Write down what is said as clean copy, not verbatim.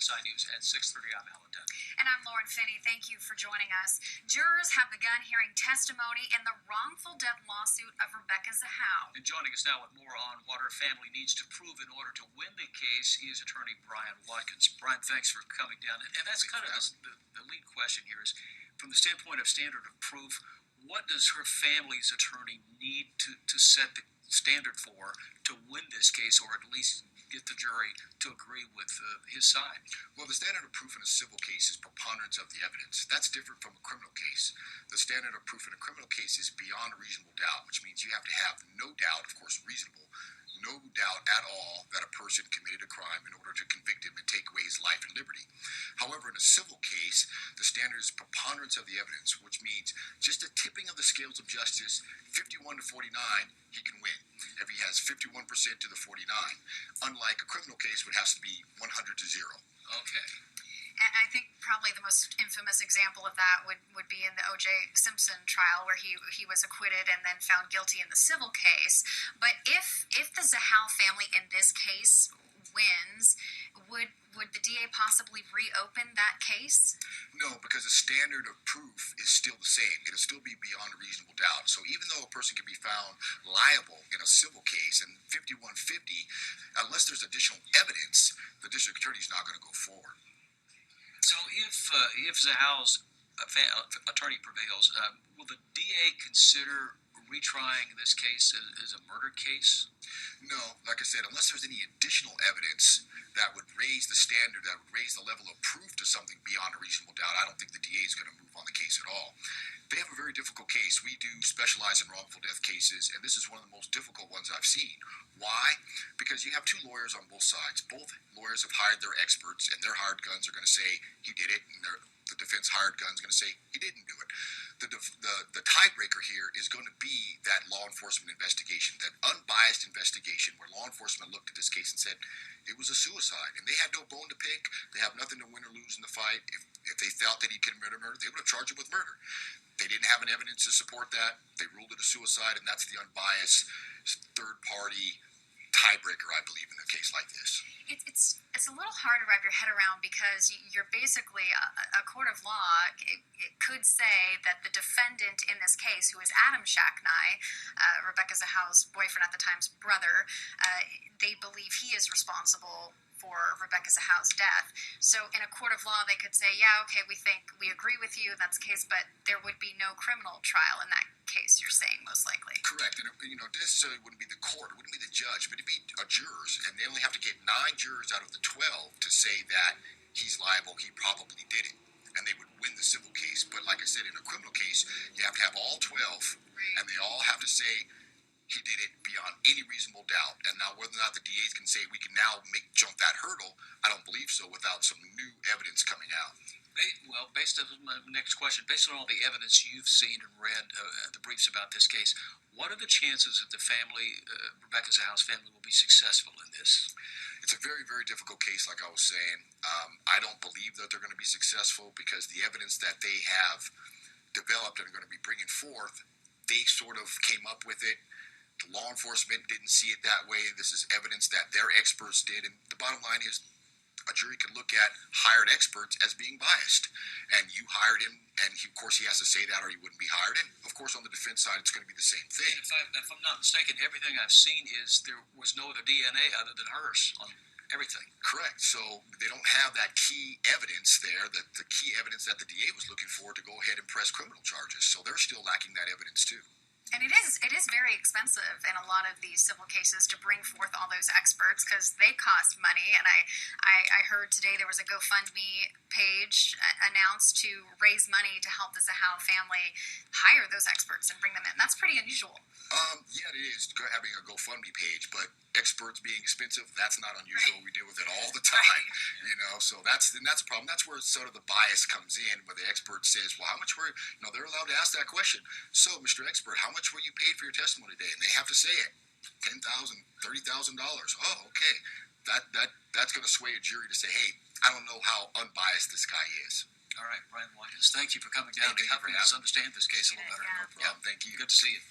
KUSI News at 6:30. I'm Alan Dunn. And I'm Lauren Finney. Thank you for joining us. Jurors have begun hearing testimony in the wrongful death lawsuit of Rebecca Zahau. And joining us now with more on what her family needs to prove in order to win the case is attorney Brian Watkins. Brian, thanks for coming down. And that's kind of the lead question here is, from the standpoint of standard of proof, what does her family's attorney need to set the standard for to win this case, or at least get the jury to agree with his side? Well, the standard of proof in a civil case is preponderance of the evidence. That's different from a criminal case. The standard of proof in a criminal case is beyond a reasonable doubt, which means you have to have no doubt, of course reasonable, no doubt at all that a person committed a crime in order to convict him and take away his life and liberty. However, in a civil case, the standard is preponderance of the evidence, which means just a tipping of the scales of justice, 51 to 49, he can win. If he has 51% to the 49, unlike a criminal case, which has to be 100 to 0. Okay. And I think probably the most infamous example of that would be in the O.J. Simpson trial, where he was acquitted and then found guilty in the civil case. But if the Zahau family in this case wins, would the DA possibly reopen that case? No, because the standard of proof is still the same. It'll still be beyond a reasonable doubt. So even though a person can be found liable in a civil case and 5150, unless there's additional evidence, the district attorney is not going to go forward. So if Zahau's attorney prevails, will the DA consider retrying this case as a murder case? No, like I said, unless there's any additional evidence that would raise the standard, that would raise the level of proof to something beyond a reasonable doubt, I don't think the DA is going to move on the case at all. They have a very difficult case. We do specialize in wrongful death cases, and this is one of the most difficult ones I've seen. Why? Because you have two lawyers on both sides. Both lawyers have hired their experts, and their hired guns are going to say he did it, and the defense hired gun is going to say he didn't do it. The tiebreaker here is going to be that law enforcement investigation, that unbiased investigation where law enforcement looked at this case and said it was a suicide, and they had no bone to pick. They have nothing to win or lose in the fight. If they felt that he committed murder, they would have charged him with murder. They didn't have an evidence to support that. They ruled it a suicide, and that's the unbiased third-party tiebreaker, I believe, in a case like this. It's a little hard to wrap your head around, because you're basically a court of law. It could say that the defendant in this case, who is Adam Shacknai, Rebecca Zahau's boyfriend at the time's brother, they believe he is responsible for Rebecca Zahau's death. So in a court of law, they could say, yeah, okay, we agree with you, that's the case, but there would be no criminal trial in that case, you're saying, most likely. Correct. And necessarily wouldn't be the court, it wouldn't be the judge, but it'd be jurors, and they only have to get 9 jurors out of the 12 to say that he's liable, he probably did it, and they would win the civil case. But like I said, in a criminal case, you have to have all 12, right, and they all have to say he did it beyond any reasonable doubt. And now whether or not the DAs can say we can now jump that hurdle, I don't believe so without some new evidence coming out. Well, based on my next question, based on all the evidence you've seen and read, the briefs about this case, what are the chances that the family, Rebecca Zahau's family, will be successful in this? It's a very, very difficult case, like I was saying. I don't believe that they're going to be successful because the evidence that they have developed and are going to be bringing forth, they sort of came up with it. The law enforcement didn't see it that way. This is evidence that their experts did. And the bottom line is, a jury could look at hired experts as being biased. And you hired him, and of course he has to say that or he wouldn't be hired. And of course on the defense side, it's going to be the same thing. If I'm not mistaken, everything I've seen is there was no other DNA other than hers on everything. Correct. So they don't have that key evidence there, the key evidence that the DA was looking for to go ahead and press criminal charges. So they're still lacking that evidence too. And it is very expensive in a lot of these civil cases to bring forth all those experts, because they cost money. And I heard today there was a GoFundMe page announced to raise money to help the Zahau family hire those experts and bring them in. That's pretty unusual. Yeah, it is having a GoFundMe page, but experts being expensive, that's not unusual. Right. We deal with it all the time, so that's a problem. That's where sort of the bias comes in, where the expert says, well, how much were, they're allowed to ask that question. So, Mr. Expert, how much were you paid for your testimony today? And they have to say it. $10,000, $30,000. Oh, okay. That's going to sway a jury to say, hey, I don't know how unbiased this guy is. All right, Brian Watkins, thank you for coming down to help us understand this case a little better. No problem. Thank you. Good to see you.